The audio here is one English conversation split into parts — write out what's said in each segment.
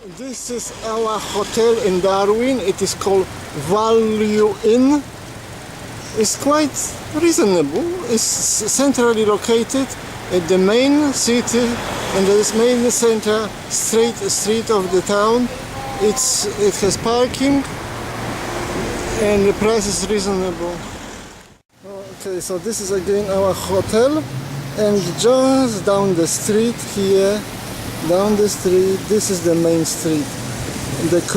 This is our hotel in Darwin. It is called Value Inn. It's quite reasonable. It's centrally located at the main city, and the main center street of the town. It has parking, and the price is reasonable. Okay, so this is again our hotel, and just down the street here. Down the street, this is the main street. This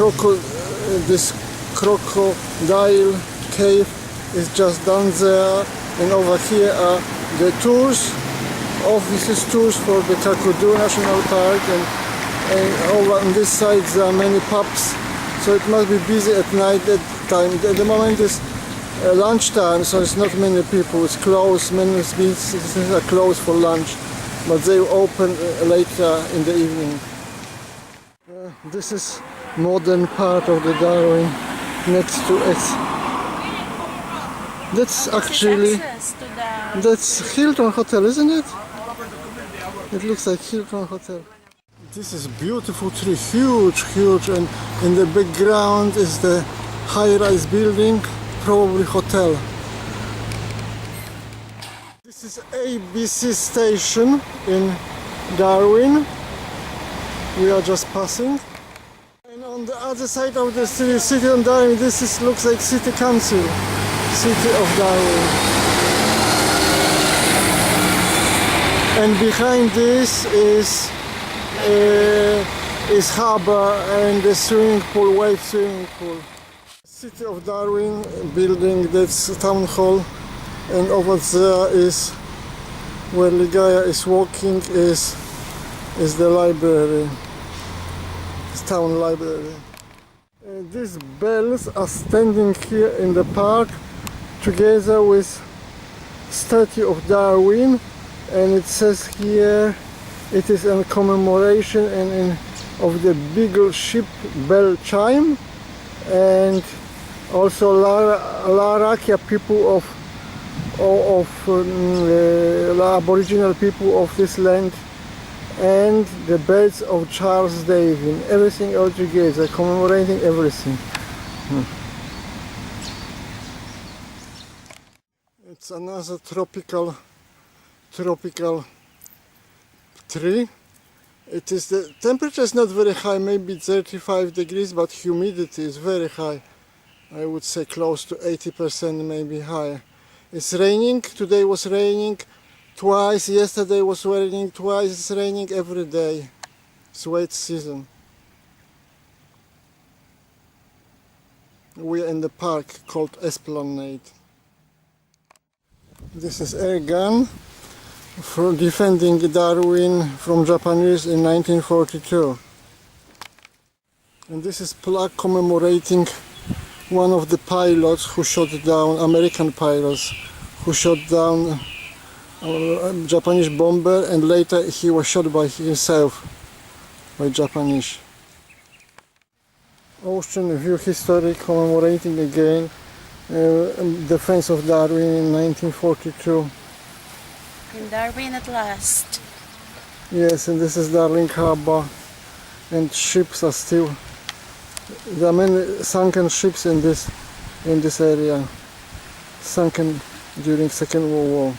crocodile cave is just down there, and over here are the offices tours for the Kakadu National Park, and over on this side there are many pubs, so it must be busy at night time. At the moment is lunchtime, so it's not many people. It's closed. Many businesses are closed for lunch, but they open later in the evening. This is modern part of the Darwin next to it. That's actually, that's Hilton Hotel, isn't it? It looks like Hilton Hotel. This is beautiful tree, huge, and in the background is the high-rise building, probably hotel. This is ABC station in Darwin. We are just passing. And on the other side of the city of Darwin, looks like City Council, City of Darwin. And behind this is harbor and the swimming pool, wave swimming pool. City of Darwin building, that's town hall. And over there is where Ligaya is walking is the library, it's town library. These bells are standing here in the park together with statue of Darwin, and it says here it is a commemoration of the Beagle ship bell chime, and also Larrakia people of Aboriginal people of this land, and the birds of Charles Darwin. Everything all together, commemorating everything. It's another tropical tree. The temperature is not very high, maybe 35 degrees, but humidity is very high. I would say close to 80%, maybe higher. It's raining. Today was raining twice. Yesterday was raining twice. It's raining every day. It's wet season. We are in the park called Esplanade. This is air gun for defending Darwin from Japanese in 1942. And this is plaque commemorating one of the pilots who shot down, American pilots, who shot down a Japanese bomber, and later he was shot by himself, by Japanese. Ocean View History commemorating again defense of Darwin in 1942. In Darwin at last. Yes, and this is Darling Harbour, and ships are still. There are many sunken ships in this area, sunken during Second World War.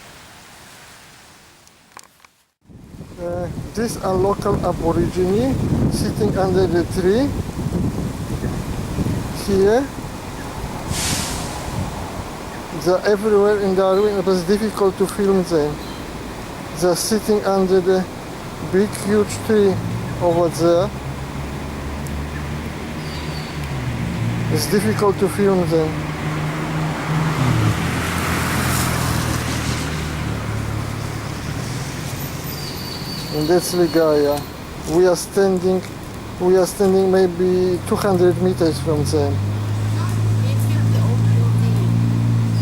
These are local Aborigine sitting under the tree here. They're everywhere in Darwin. It was difficult to film them. They're sitting under the big huge tree over there. It's difficult to film them. And that's Ligaya. We are standing maybe 200 meters from them.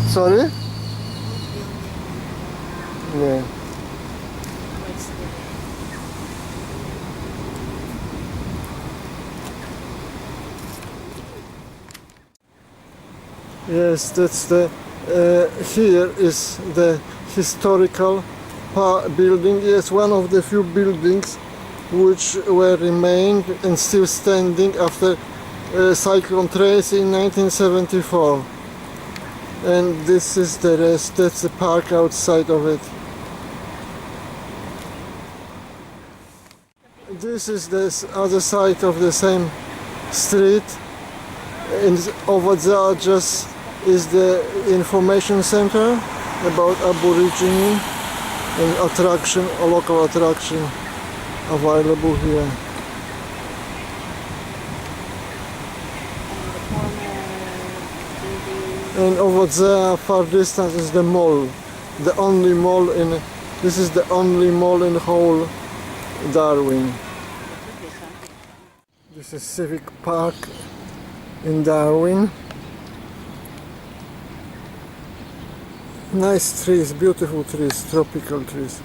Sorry? Yeah. Yes, that's the. Here is the historical building. Yes, one of the few buildings which were remained and still standing after Cyclone Tracy in 1974. And this is the rest, that's the park outside of it. This is the other side of the same street, and over there just is the information center about Aborigine and attraction, a local attraction available here. And over there, far distance, is the mall. The only mall in, this is the only mall in whole Darwin. This is Civic Park in Darwin. Nice trees, beautiful trees, tropical trees.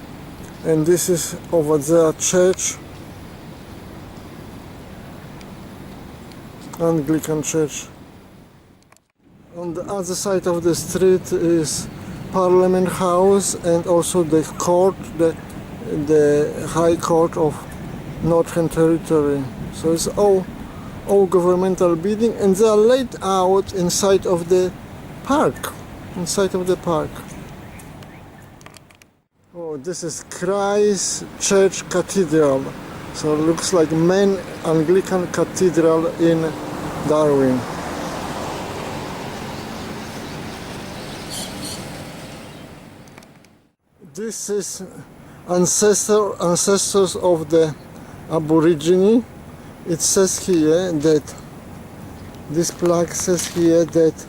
And this is over there church, Anglican church. On the other side of the street is Parliament House and also the court, the High Court of Northern Territory. So it's all governmental building, and they are laid out inside of the park. Inside of the park. Oh, this is Christ Church Cathedral. So it looks like main Anglican cathedral in Darwin. This is ancestors of the Aborigine. It says here that this plaque says here that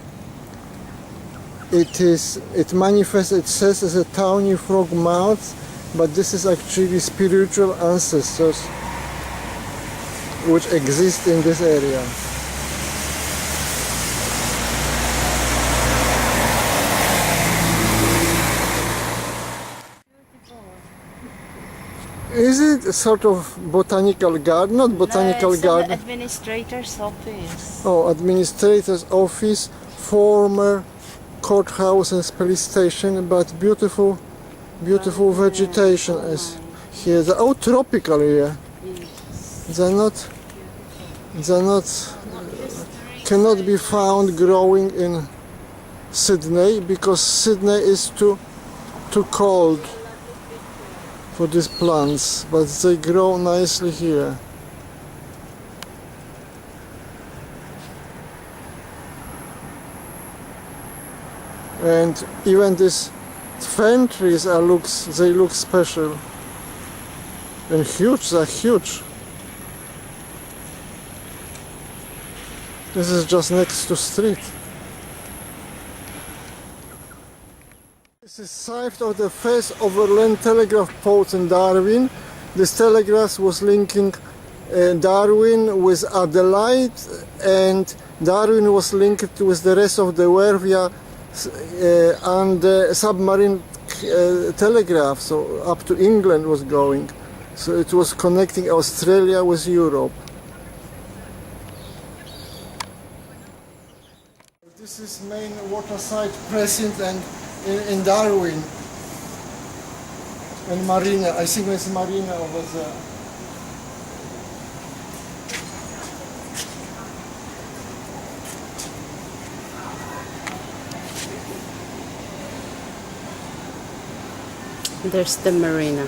it manifests, it says, as a tawny frog mouth, but this is actually spiritual ancestors which exist in this area. Is it a sort of botanical garden? Not botanical garden. It's an administrator's office. Oh, administrator's office, former courthouse and police station, but beautiful vegetation is here. They're all tropical here. They're not cannot be found growing in Sydney because Sydney is too cold for these plants, but they grow nicely here. And even these fern trees they look special and huge. They're huge. This is just next to street. This is site of the first overland telegraph post in Darwin. This telegraph was linking Darwin with Adelaide, and Darwin was linked with the rest of the world via and submarine telegraph, so up to England was going. So it was connecting Australia with Europe. This is main waterside precinct and in Darwin and marina. I think there's marina over there. There's the marina.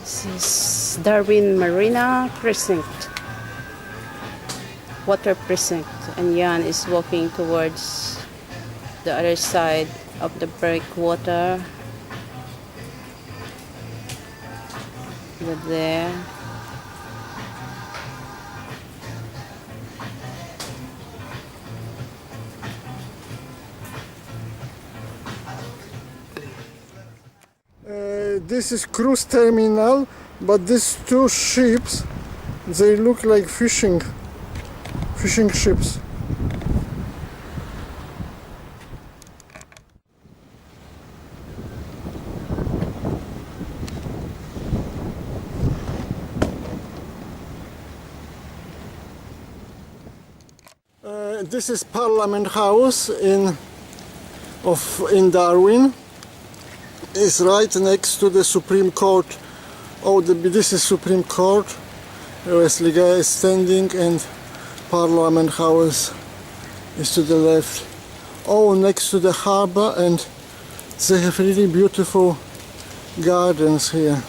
This is Darwin Marina Precinct. Water Precinct. And Jan is walking towards the other side of the breakwater. Over there. This is cruise terminal, but these two ships, they look like fishing ships. This is Parliament House in in Darwin. Is right next to the Supreme Court. Oh, this is Supreme Court, where Ligaya is standing, and Parliament House is to the left. Oh, next to the harbor, and they have really beautiful gardens here.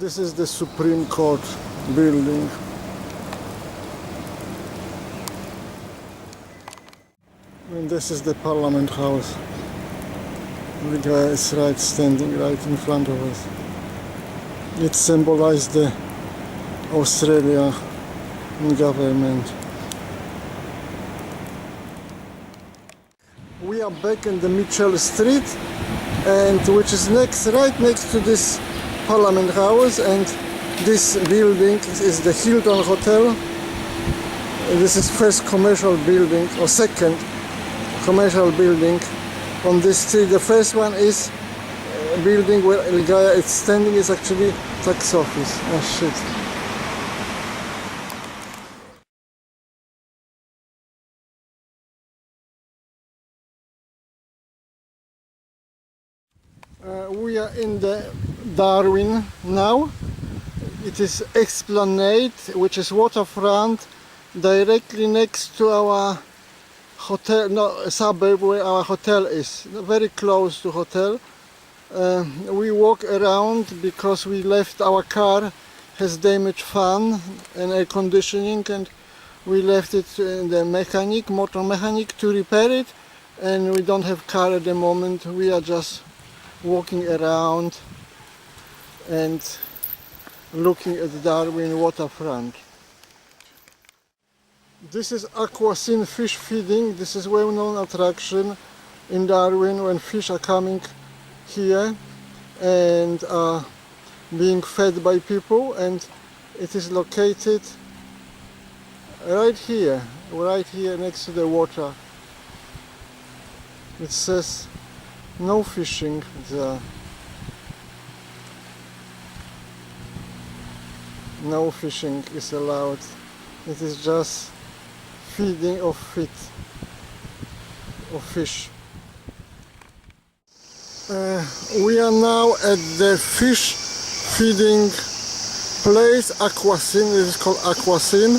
This is the Supreme Court building. And this is the Parliament House. The guy is standing right in front of us. It symbolizes the Australian government. We are back in the Mitchell Street, and which is right next to this Parliament House, and this building is the Hilton Hotel. This is first commercial building, or second commercial building on this street. The first one is a building where Ligaya is standing, is actually tax office. Oh shit. We are in the Darwin now. It is Esplanade, which is waterfront, directly next to our hotel, no, suburb where our hotel is, very close to hotel. We walk around because we left our car, has damaged fan and air conditioning, and we left it in the motor mechanic to repair it, and we don't have car at the moment. We are just walking around and looking at Darwin waterfront. This is aquascene fish feeding. This is well-known attraction in Darwin when fish are coming here and are being fed by people, and it is located right here next to the water. It says no fishing there. No fishing is allowed. It is just feeding of fish. We are now at the fish feeding place, aquascene. It is called aquascene,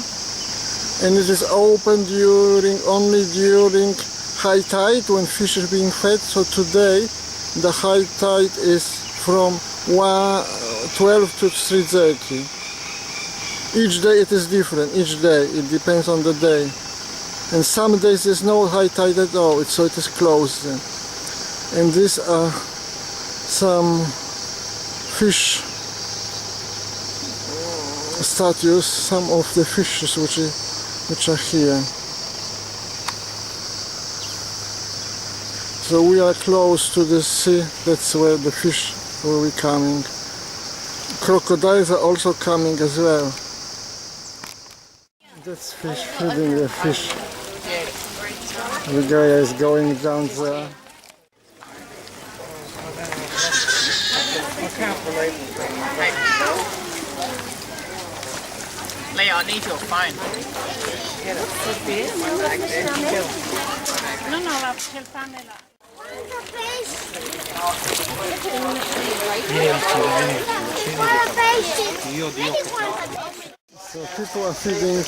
and it is open only during high tide when fish is being fed. So today the high tide is from 12 to 3:30. Each day it is different. Each day it depends on the day, and some days there's no high tide at all, so it is closed. And these are some fish statues, some of the fishes which are here. So we are close to the sea. That's where the fish will be coming. Crocodiles are also coming as well. That's fish feeding the fish. The guy is going down there. Leon, need your phone. No, helt Pamela. So people are feeding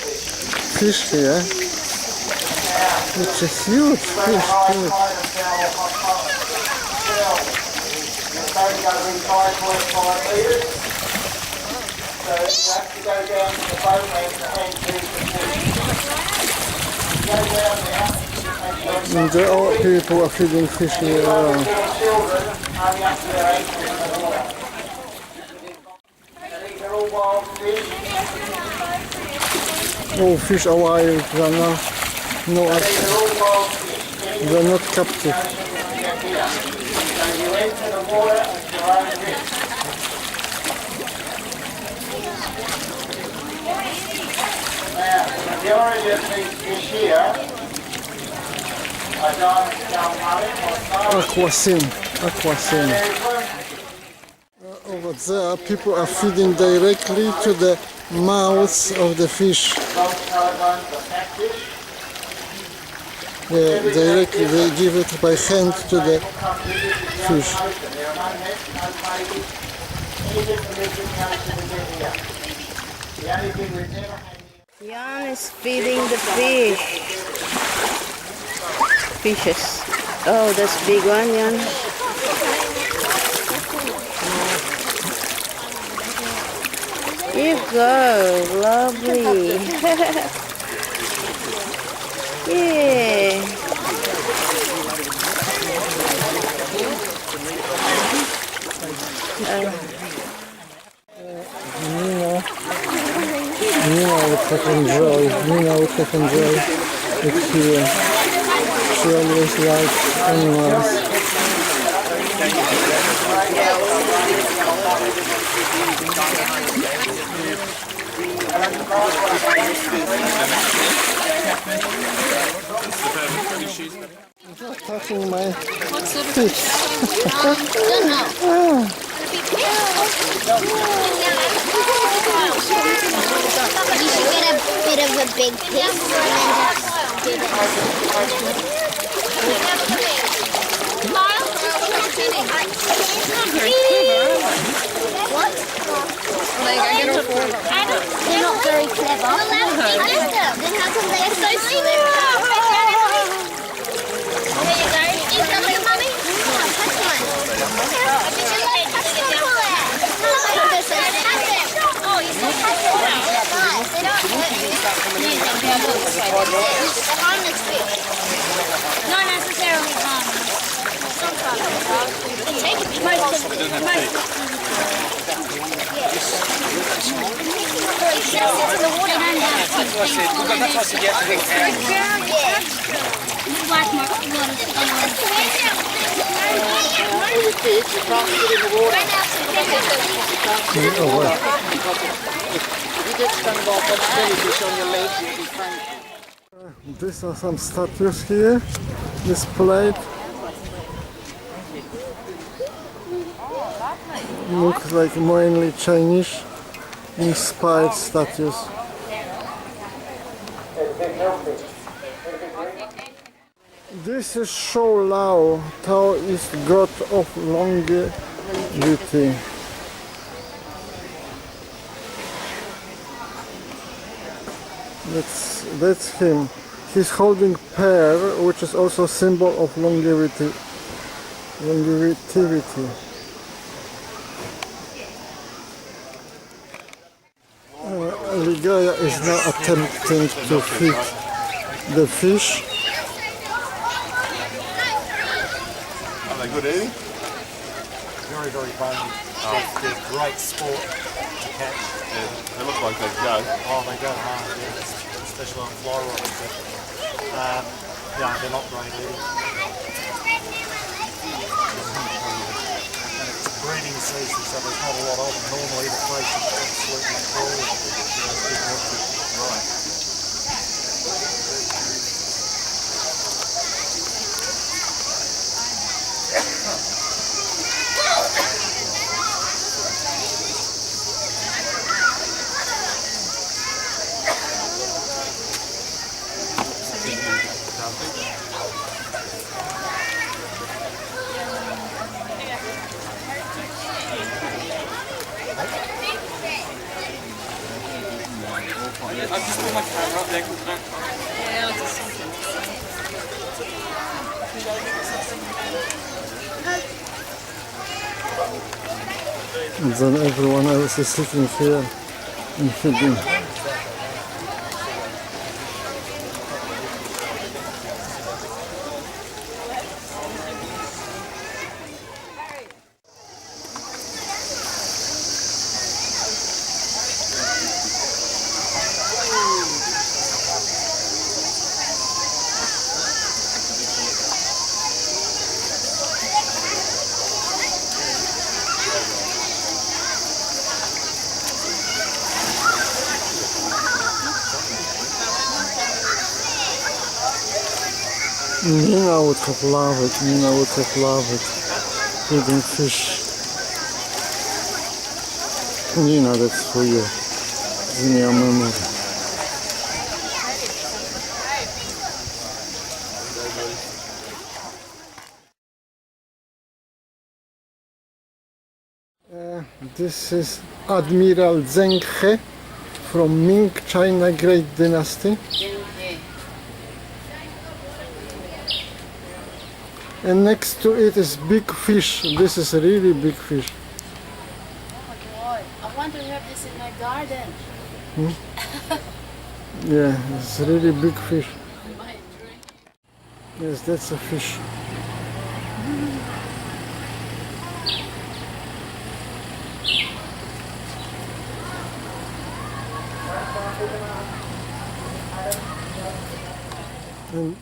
fish here, which is huge fish. And all people are feeding fish here around. Oh, fish are wild, they're not captive. The majority of these fish here are Aquascene. Over there, people are feeding directly to the mouths of the fish. Directly they give it by hand to the fish. Jan is feeding the fish. Fishes. Oh, that's big one, Jan. You go, lovely. Yeah. Nina would have enjoyed. Nina would have enjoyed it here. She always liked animals. Touching my fish. Don't know. You should get a bit of a big piece and then just do What? They're not very clever. Then how come they're so small? There you go. Is that like mummy? No, touch one. Oh, you said touch it. Guys, they don't They're harmless fish. Not necessarily harmless. These are some statues here displayed. Looks like mainly Chinese inspired statues. This is Shou Lao. Tao is god of longevity. That's him. He's holding pear, which is also a symbol of longevity. Ligaya is now attempting to feed the fish. Are they good eating? Very, very bony. They're great sport to catch. Yeah, they look like they go. Oh, they go hard, yeah, especially on fly rods. Yeah, they're not great eating. And it's breeding season, so there's not a lot of them. Normally the place is absolutely full. Right. I've just put my camera up there. And then everyone else is sitting here and feeding. Nina would have loved it. Nina would have loved it. Feeding fish. Nina, that's for you. In your memory. This is Admiral Zheng He from Ming China Great Dynasty. And next to it is big fish. This is a really big fish. I want to have this in my garden. Yeah, it's a really big fish. Yes, that's a fish. And